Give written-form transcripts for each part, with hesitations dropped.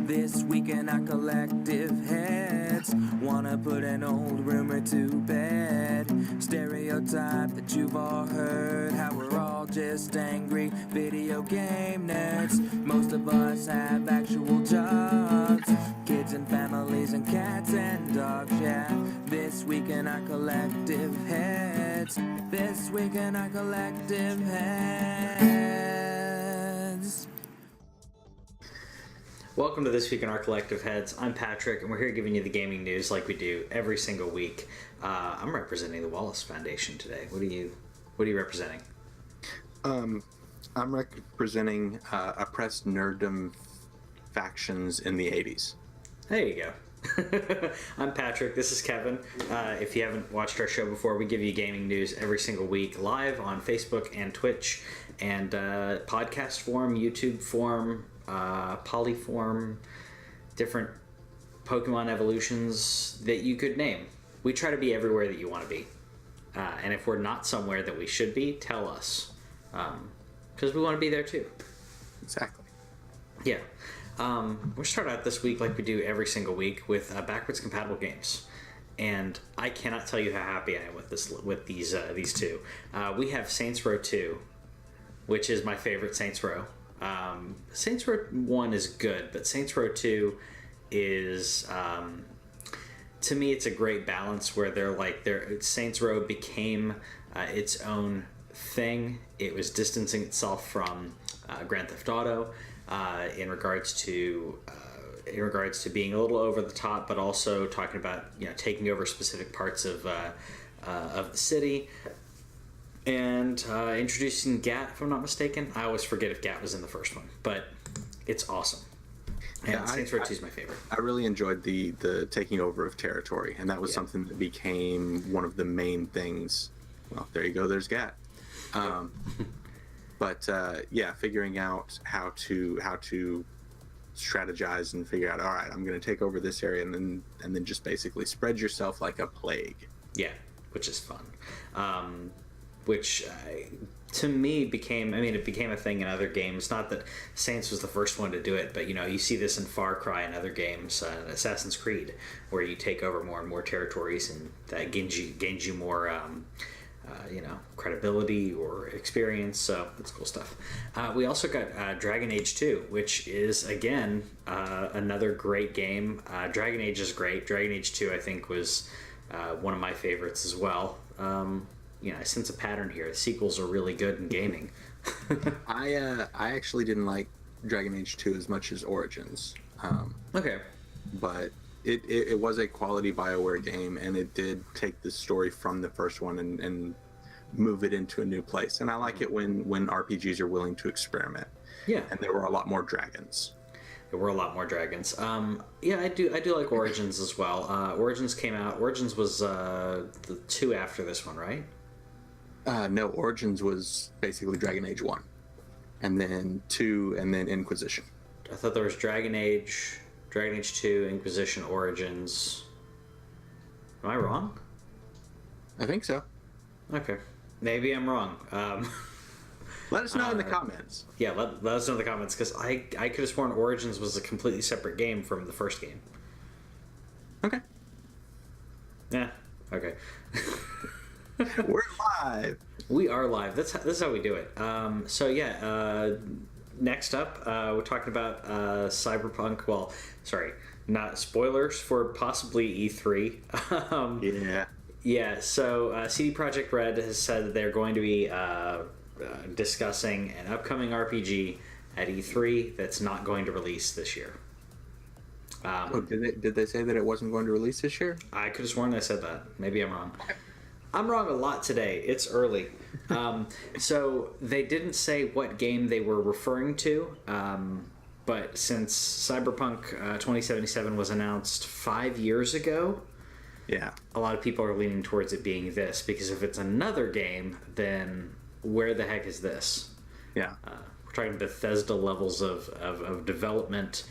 This week in our collective heads, wanna put an old rumor to bed. Stereotype that you've all heard, how we're all just angry video game nerds. Most of us have actual jobs, kids and families and cats and dogs, yeah. This week in our collective heads, this week in our collective heads. Welcome to This Week in Our Collective Heads. I'm Patrick, and we're here giving you the gaming news like we do every single week. I'm representing the Wallace Foundation today. What are you representing? I'm representing oppressed nerddom factions in the 80s. There you go. I'm Patrick. This is Kevin. If you haven't watched our show before, we give you gaming news every single week live on Facebook and Twitch, and podcast form, YouTube form, polyform, different Pokemon evolutions that you could name. We try to be everywhere that you want to be. And if we're not somewhere that we should be, tell us. Because we want to be there too. Exactly. Yeah. We'll start out this week like we do every single week with backwards compatible games. And I cannot tell you how happy I am with these two. We have Saints Row 2, which is my favorite Saints Row. Saints Row 1 is good, but Saints Row 2 is, to me, it's a great balance where Saints Row became its own thing. It was distancing itself from Grand Theft Auto in regards to being a little over the top, but also talking about taking over specific parts of the city. And introducing Gat, if I'm not mistaken. I always forget if Gat was in the first one, but it's awesome. And yeah, Saints Row 2 is my favorite. I really enjoyed the taking over of territory, and that was something that became one of the main things. Well, there you go. There's Gat. But figuring out how to strategize and figure out, all right, I'm going to take over this area, and then just basically spread yourself like a plague. Yeah, which is fun. Which to me became a thing in other games. Not that Saints was the first one to do it, but you see this in Far Cry and other games, Assassin's Creed, where you take over more and more territories, and that gains you more credibility or experience. So that's cool stuff. We also got Dragon Age 2, which is again another great game. Dragon Age is great. Dragon Age 2 I think was one of my favorites as well. I sense a pattern here. The sequels are really good in gaming. I actually didn't like Dragon Age 2 as much as Origins. Okay. But it was a quality BioWare game, and it did take the story from the first one and move it into a new place. And I like it when RPGs are willing to experiment. Yeah. And there were a lot more dragons. There were a lot more dragons. I do like Origins as well. Origins came out. Origins was the 2 after this one, right? No, Origins was basically Dragon Age 1. And then 2, and then Inquisition. I thought there was Dragon Age 2, Inquisition, Origins. Am I wrong? I think so. Okay. Maybe I'm wrong. Let us know in the comments. Yeah, let us know in the comments, because I could have sworn Origins was a completely separate game from the first game. Okay. Yeah, okay. We're live. We are live. That's how we do it. Next up, we're talking about Cyberpunk. Well, sorry, not spoilers for possibly E3. Yeah. Yeah. So CD Projekt Red has said that they're going to be discussing an upcoming RPG at E3 that's not going to release this year. Did they say that it wasn't going to release this year? I could have sworn they said that. Maybe I'm wrong. I'm wrong a lot today. It's early. So they didn't say what game they were referring to, but since Cyberpunk 2077 was announced 5 years ago, yeah, a lot of people are leaning towards it being this, because if it's another game, then where the heck is this? Yeah. We're talking Bethesda levels of development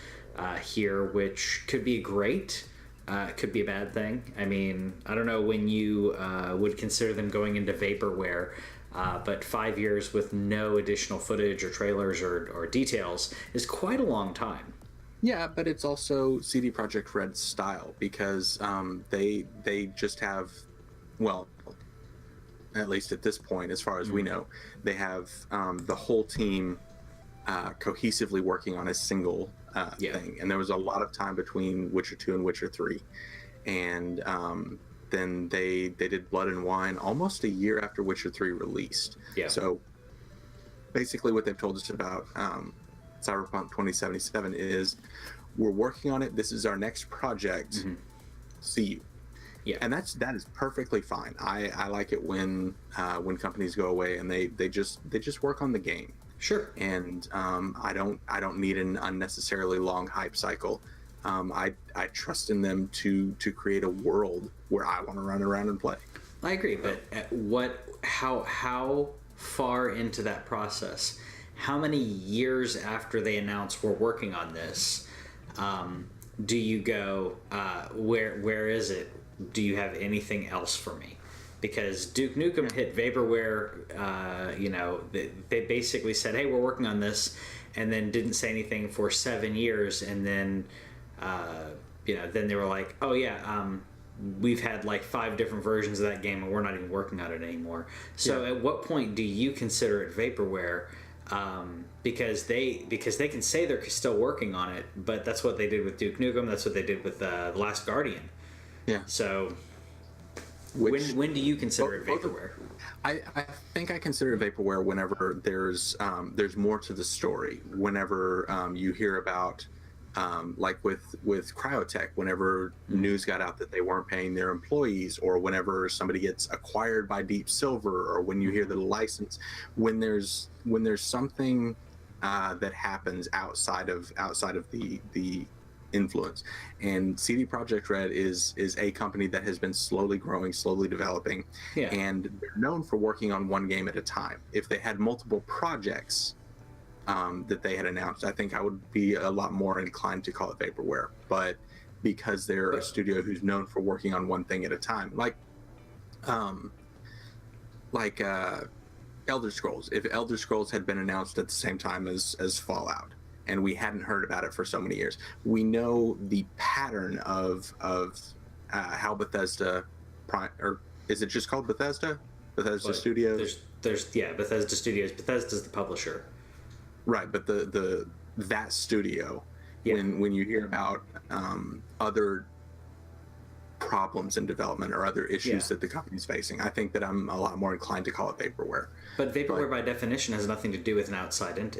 here, which could be great. It could be a bad thing. I mean, I don't know when you would consider them going into vaporware, but 5 years with no additional footage or trailers or details is quite a long time. Yeah, but it's also CD Projekt Red's style because they just have, well, at least at this point, as far as we know, they have the whole team cohesively working on a single thing. And there was a lot of time between Witcher 2 and Witcher 3. And then they did Blood and Wine almost a year after Witcher 3 released. Yeah. So basically what they've told us about Cyberpunk 2077 is we're working on it. This is our next project. See you. Yeah. And that is perfectly fine. I like it when companies go away and they just work on the game. Sure. And I don't need an unnecessarily long hype cycle. I trust in them to create a world where I want to run around and play. I agree, but how far into that process? How many years after they announce we're working on this do you go? Where is it? Do you have anything else for me? Because Duke Nukem hit Vaporware, they basically said, hey, we're working on this, and then didn't say anything for 7 years, and then, then they were like, oh yeah, we've had like 5 different versions of that game, and we're not even working on it anymore. So at what point do you consider it Vaporware? Because they can say they're still working on it, but that's what they did with Duke Nukem, that's what they did with The Last Guardian. Yeah. So when do you consider it Vaporware? I think I consider it Vaporware whenever there's more to the story. Whenever you hear about like with Cryotech, whenever news got out that they weren't paying their employees, or whenever somebody gets acquired by Deep Silver, or when you hear the license, when there's something that happens outside of the influence. And CD Projekt Red is a company that has been slowly growing, slowly developing, and they're known for working on one game at a time. If they had multiple projects that they had announced, I think I would be a lot more inclined to call it Vaporware. But because they're a studio who's known for working on one thing at a time, like Elder Scrolls. If Elder Scrolls had been announced at the same time as Fallout, and we hadn't heard about it for so many years, we know the pattern of how Bethesda, or is it just called Bethesda? Bethesda Studios. There's Bethesda Studios. Bethesda's the publisher. Right, but that studio, when you hear about other problems in development or other issues that the company's facing, I think that I'm a lot more inclined to call it Vaporware. But Vaporware by definition has nothing to do with an outside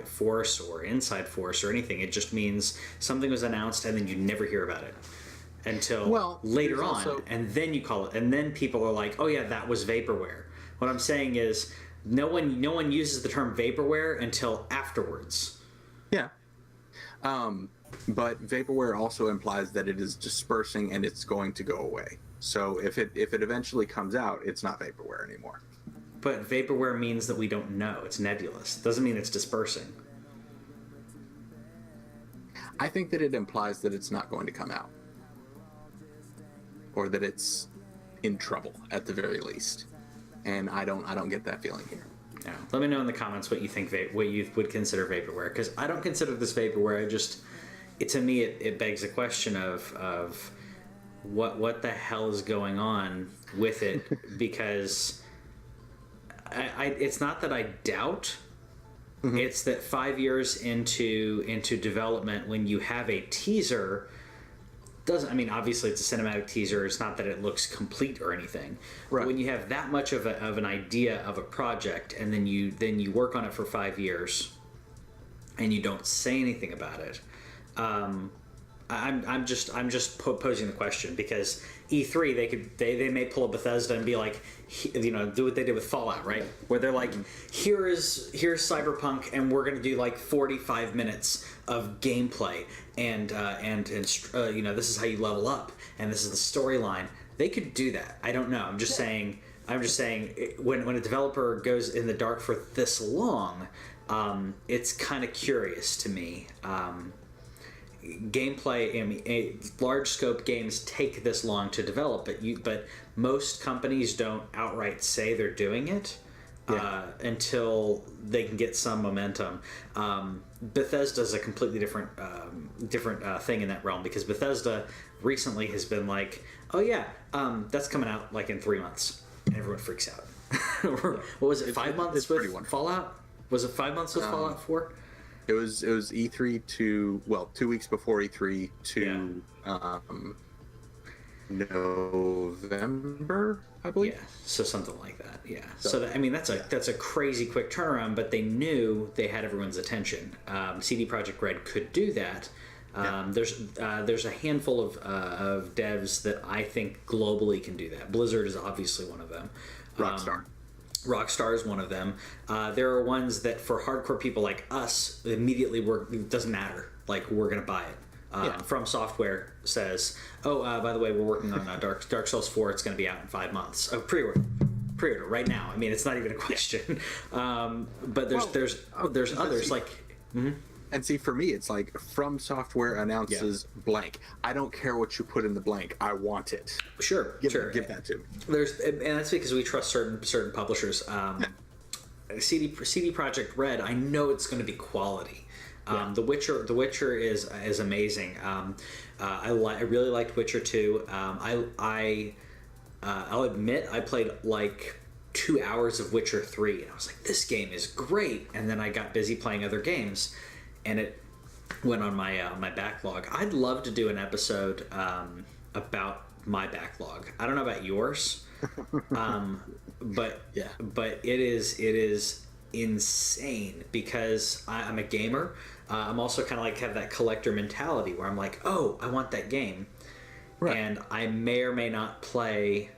force or inside force or anything. It just means something was announced and then you never hear about it until later on, and then you call it, and then people are like, oh yeah, that was Vaporware. What I'm saying is no one uses the term Vaporware until afterwards. Yeah. But Vaporware also implies that it is dispersing and it's going to go away. So if it eventually comes out, it's not Vaporware anymore. But Vaporware means that we don't know. It's nebulous. Doesn't mean it's dispersing. I think that it implies that it's not going to come out, or that it's in trouble at the very least. And I don't get that feeling here. Yeah. Let me know in the comments what you think, what you would consider Vaporware, because I don't consider this Vaporware. To me, it begs the question of what the hell is going on with it, because it's not that I doubt. It's that 5 years into development, when you have a teaser, obviously it's a cinematic teaser. It's not that it looks complete or anything. Right. But when you have that much of an idea of a project, and then you work on it for 5 years, and you don't say anything about it, I'm just posing the question, because E3 they may pull a Bethesda and be like, do what they did with Fallout, right? Where they're like, here's Cyberpunk, and we're gonna do like 45 minutes of gameplay, and this is how you level up, and this is the storyline. They could do that. I don't know. I'm just saying when a developer goes in the dark for this long, it's kind of curious to me. Gameplay, large scope games take this long to develop, but most companies don't outright say they're doing it. until they can get some momentum. Bethesda's a completely different thing in that realm, because Bethesda recently has been like, oh yeah, that's coming out like in 3 months, and everyone freaks out. What was it? 5 months with Fallout? Was it 5 months with Fallout 4? It was E3 to 2 weeks before E3 to November, I believe. Yeah, so something like that. Yeah. So that, I mean, that's a crazy quick turnaround, but they knew they had everyone's attention. CD Projekt Red could do that. There's a handful of devs that I think globally can do that. Blizzard is obviously one of them. Rockstar is one of them. There are ones that for hardcore people like us, immediately it doesn't matter. Like, we're going to buy it. From Software says, by the way, we're working on Dark Souls 4. It's going to be out in 5 months. Pre-order right now. I mean, it's not even a question. But there's others like. Mm-hmm. And see, for me, it's like From Software announces blank. I don't care what you put in the blank. I want it. Sure. Give that to me. And that's because we trust certain publishers. CD Projekt Red, I know it's going to be quality. The Witcher is amazing. I really liked Witcher 2. I'll admit I played like 2 hours of Witcher 3, and I was like, this game is great. And then I got busy playing other games, and it went on my backlog. I'd love to do an episode about my backlog. I don't know about yours, but it is insane, because I'm a gamer. I'm also kind of like have that collector mentality where I'm like, oh, I want that game, and I may or may not play.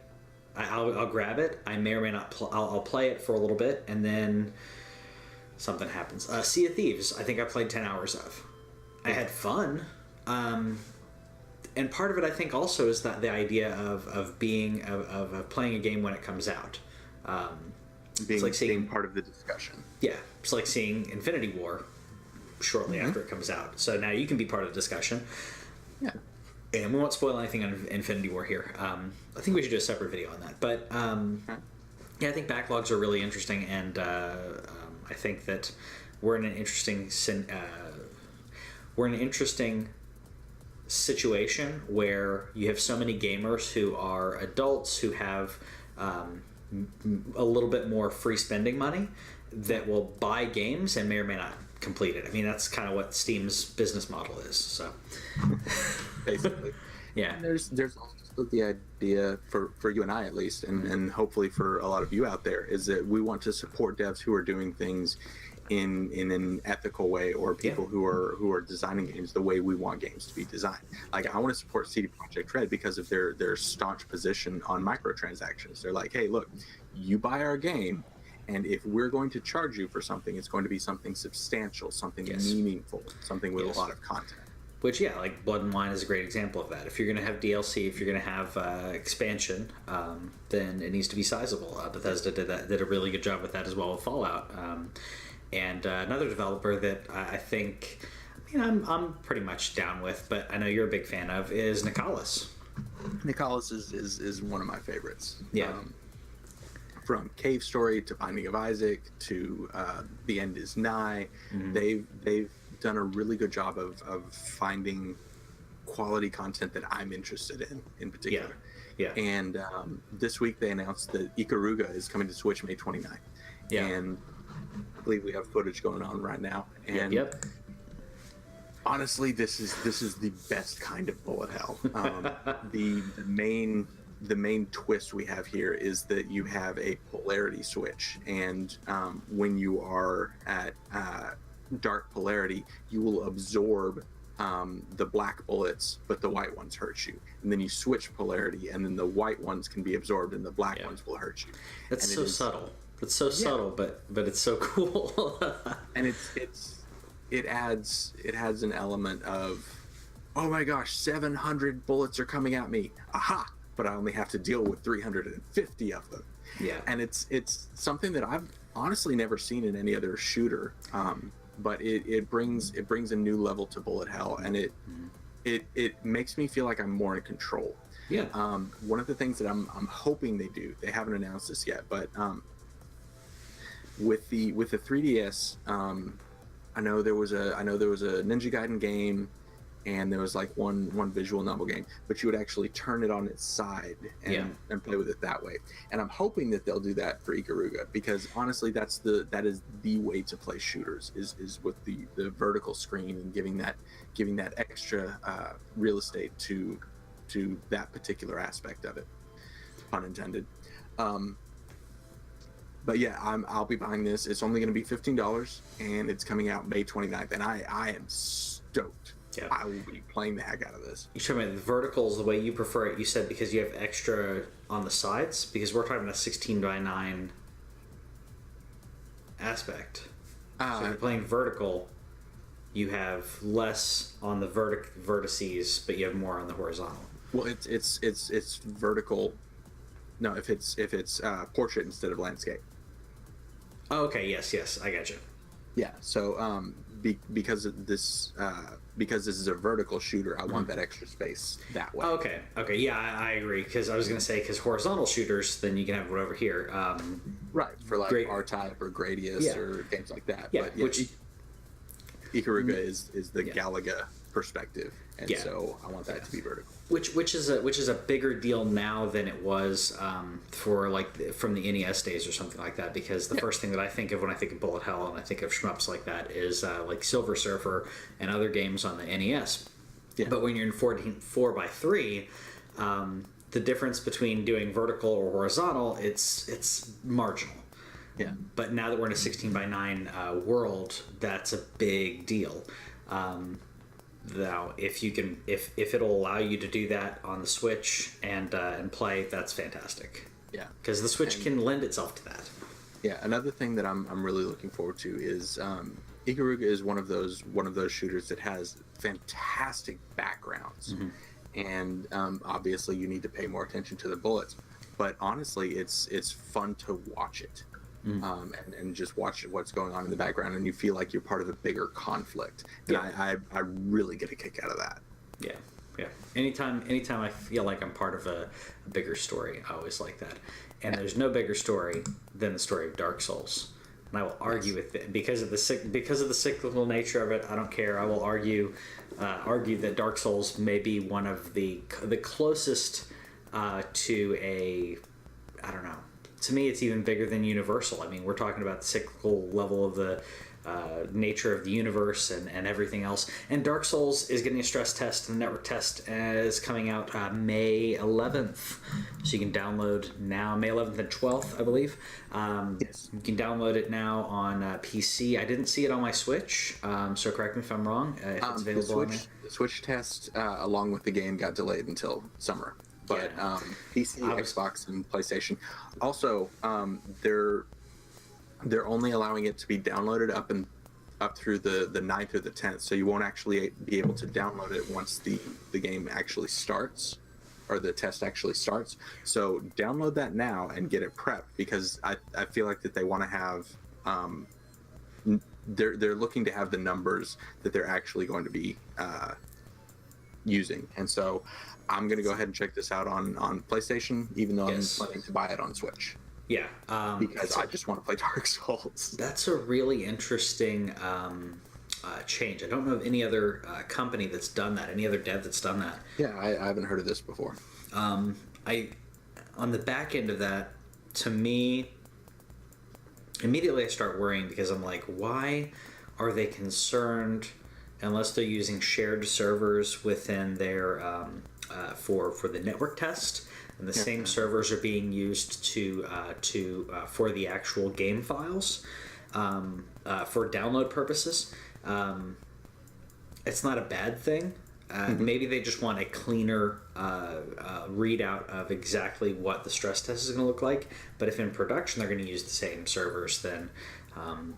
I'll grab it. I may or may not. I'll play it for a little bit, and then something happens. Sea of Thieves, I think I played 10 hours of. I had fun, and part of it I think also is that the idea of playing a game when it comes out. Being part of the discussion. Yeah, it's like seeing Infinity War shortly after it comes out. So now you can be part of the discussion. Yeah. And we won't spoil anything on Infinity War here. I think we should do a separate video on that. But I think backlogs are really interesting, and I think that we're in an interesting situation where you have so many gamers who are adults who have a little bit more free spending money that will buy games and may or may not complete it. I mean, that's kind of what Steam's business model is. So basically, yeah. And there's also the idea for you and I, at least, and hopefully for a lot of you out there, is that we want to support devs who are doing things in an ethical way, or people who are designing games the way we want games to be designed. Like, I want to support CD Projekt Red because of their staunch position on microtransactions. They're like, hey, look, you buy our game, and if we're going to charge you for something, it's going to be something substantial, something meaningful, something with a lot of content. Which, like Blood and Wine is a great example of that. If you're going to have DLC, if you're going to have expansion, then it needs to be sizable. Bethesda did a really good job with that as well with Fallout. And another developer that I think, I'm pretty much down with, but I know you're a big fan of, is Nicalis. Nicalis is one of my favorites. Yeah. From Cave Story to Binding of Isaac to The End Is Nigh, they've done a really good job of finding quality content that I'm interested in particular. Yeah. And this week they announced that Ikaruga is coming to Switch May 29th. Yeah. And I believe we have footage going on right now. And honestly, this is the best kind of bullet hell. The main twist we have here is that you have a polarity switch, and when you are at dark polarity, you will absorb the black bullets, but the white ones hurt you. And then you switch polarity, and then the white ones can be absorbed, and the black ones will hurt you. That's so subtle. It's so subtle, but it's so cool. And it adds an element of, oh my gosh, 700 bullets are coming at me. Aha! But I only have to deal with 350 of them. Yeah. And it's something that I've honestly never seen in any other shooter. But it brings a new level to bullet hell, and it makes me feel like I'm more in control. Yeah. One of the things that I'm hoping they do, they haven't announced this yet, but with the 3DS, I know there was a Ninja Gaiden game, and there was like one visual novel game, but you would actually turn it on its side and play with it that way. And I'm hoping that they'll do that for Ikaruga, because honestly, that is the way to play shooters is with the vertical screen and giving that extra real estate to that particular aspect of it, pun intended. But yeah, I'll be buying this. It's only going to be $15, and it's coming out May 29th, and I am stoked. Yeah. I will be playing the heck out of this. You're talking about the verticals the way you prefer it. You said because you have extra on the sides, because we're talking about a 16:9 aspect. So if you're playing vertical, you have less on the vertices, but you have more on the horizontal. Well, it's vertical. No, if it's portrait instead of landscape. Oh, okay. Yes, I got you. Yeah. So because this is a vertical shooter, I want that extra space that way. Okay. Yeah, I agree, because I was going to say, because horizontal shooters, then you can have it over here. Right, for like R-Type or Gradius or games like that. Yeah, but which Ikaruga is the Galaga perspective, and so I want that to be vertical. Which is a bigger deal now than it was for like from the NES days or something like that, because the first thing that I think of when I think of Bullet Hell and I think of shmups like that is like Silver Surfer and other games on the NES. Yeah. But when you're in 4x3, the difference between doing vertical or horizontal, it's marginal. Yeah. But now that we're in a 16:9 world, that's a big deal. Now, if it'll allow you to do that on the Switch and play, that's fantastic. Yeah, because the Switch can lend itself to that. Yeah, another thing that I'm really looking forward to is Ikaruga is one of those shooters that has fantastic backgrounds, and obviously you need to pay more attention to the bullets. But honestly, it's fun to watch it. And just watch what's going on in the background, and you feel like you're part of a bigger conflict. And I really get a kick out of that. Yeah. Anytime I feel like I'm part of a bigger story, I always like that. And there's no bigger story than the story of Dark Souls. And I will argue with it because of the cyclical nature of it. I don't care. I will argue that Dark Souls may be one of the closest to a, I don't know. To me, it's even bigger than Universal. I mean, we're talking about the cyclical level of the nature of the universe and everything else. And Dark Souls is getting a stress test, and the network test is coming out May 11th. So you can download now, May 11th and 12th, I believe. Yes. You can download it now on PC. I didn't see it on my Switch, so correct me if I'm wrong. If it's available the Switch test, along with the game, got delayed until summer. But PC, Xbox, and PlayStation. Also, they're only allowing it to be downloaded up through the 9th or the 10th, so you won't actually be able to download it once the game actually starts, or the test actually starts. So download that now and get it prepped, because I feel like that they want to have they're looking to have the numbers that they're actually going to be using, and so I'm going to go ahead and check this out on PlayStation, even though I'm planning to buy it on Switch. Yeah. Because I just want to play Dark Souls. That's a really interesting change. I don't know of any other company that's done that, any other dev that's done that. Yeah, I haven't heard of this before. On the back end of that, to me, immediately I start worrying, because I'm like, why are they concerned, unless they're using shared servers within their for the network test, and the same servers are being used to for the actual game files for download purposes. It's not a bad thing. Maybe they just want a cleaner readout of exactly what the stress test is going to look like. But if in production they're going to use the same servers, then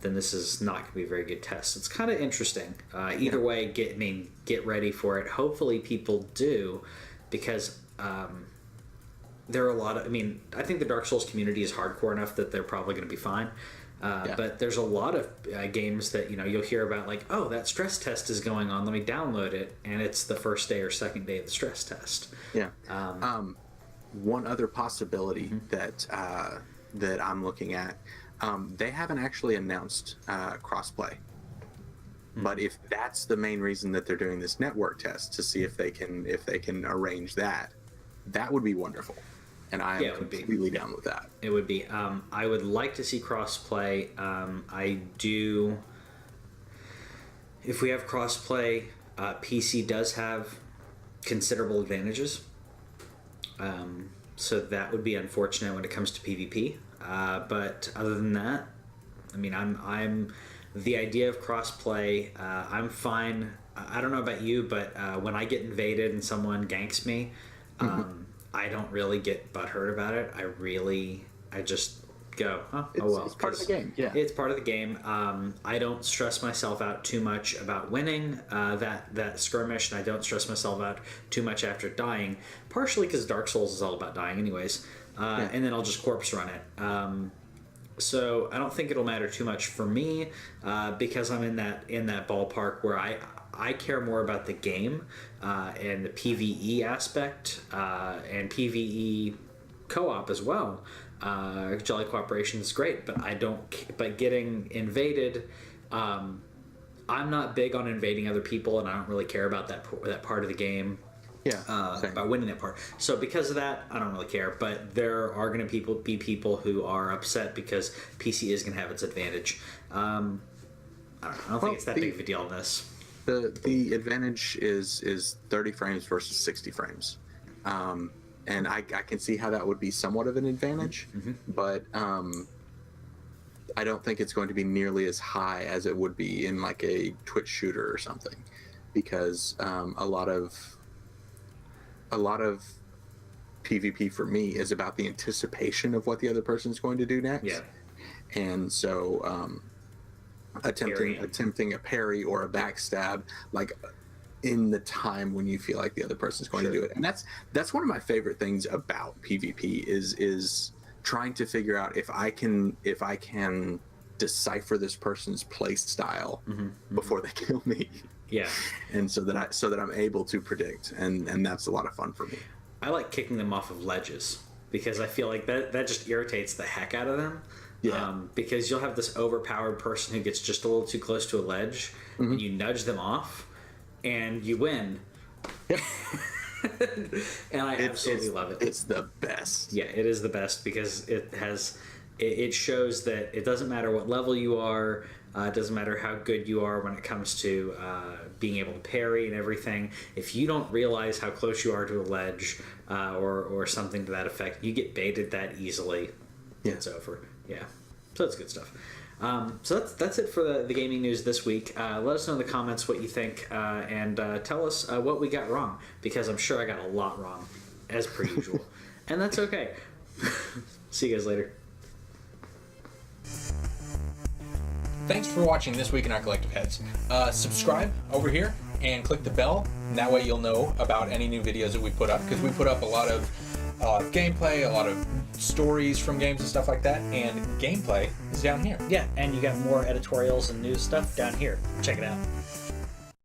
this is not going to be a very good test. It's kind of interesting. Either way, get ready for it. Hopefully people do, because there are a lot of... I think the Dark Souls community is hardcore enough that they're probably going to be fine. But there's a lot of games that you'll hear about, like, oh, that stress test is going on, let me download it, and it's the first day or second day of the stress test. One other possibility that I'm looking at, They haven't actually announced crossplay. But if that's the main reason that they're doing this network test to see if they can arrange that, that would be wonderful. And I am completely down with that. It would be. I would like to see crossplay. I do. If we have crossplay, PC does have considerable advantages. So that would be unfortunate when it comes to PvP. But other than that, I mean, I'm the idea of crossplay. I'm fine. I don't know about you, but when I get invaded and someone ganks me, I don't really get butthurt about it. I just go, oh well. It's part of the game. Yeah, it's part of the game. I don't stress myself out too much about winning that skirmish, and I don't stress myself out too much after dying. Partially because Dark Souls is all about dying, anyways. And then I'll just corpse run it. So I don't think it'll matter too much for me because I'm in that ballpark where I care more about the game and the PvE aspect and PvE co-op as well. Jolly Cooperation is great, but But getting invaded, I'm not big on invading other people, and I don't really care about that part of the game. Yeah, about winning that part. So because of that, I don't really care. But there are going to be people who are upset because PC is going to have its advantage. I don't think it's that big of a deal in this. The advantage is 30 frames versus 60 frames. And I can see how that would be somewhat of an advantage, but I don't think it's going to be nearly as high as it would be in like a Twitch shooter or something, because a lot of PvP for me is about the anticipation of what the other person's going to do next. Yeah. And so attempting a parry or a backstab, like in the time when you feel like the other person's going to do it. And that's one of my favorite things about PvP is trying to figure out if I can decipher this person's play style before they kill me. Yeah. And so that I'm able to predict, and that's a lot of fun for me. I like kicking them off of ledges because I feel like that just irritates the heck out of them. Yeah. Because you'll have this overpowered person who gets just a little too close to a ledge, and you nudge them off, and you win. Yep. And I absolutely love it. It's the best. Yeah, it is the best because it shows that it doesn't matter what level you are. It doesn't matter how good you are when it comes to being able to parry and everything. If you don't realize how close you are to a ledge or something to that effect, you get baited that easily. Yeah. It's over. Yeah. So that's good stuff. So that's it for the gaming news this week. Let us know in the comments what you think and tell us what we got wrong, because I'm sure I got a lot wrong, as per usual. And that's okay. See you guys later. Thanks for watching This Week in Our Collective Heads. Subscribe over here and click the bell, and that way you'll know about any new videos that we put up, because we put up a lot of gameplay, a lot of stories from games and stuff like that, and gameplay is down here. Yeah, and you got more editorials and news stuff down here. Check it out.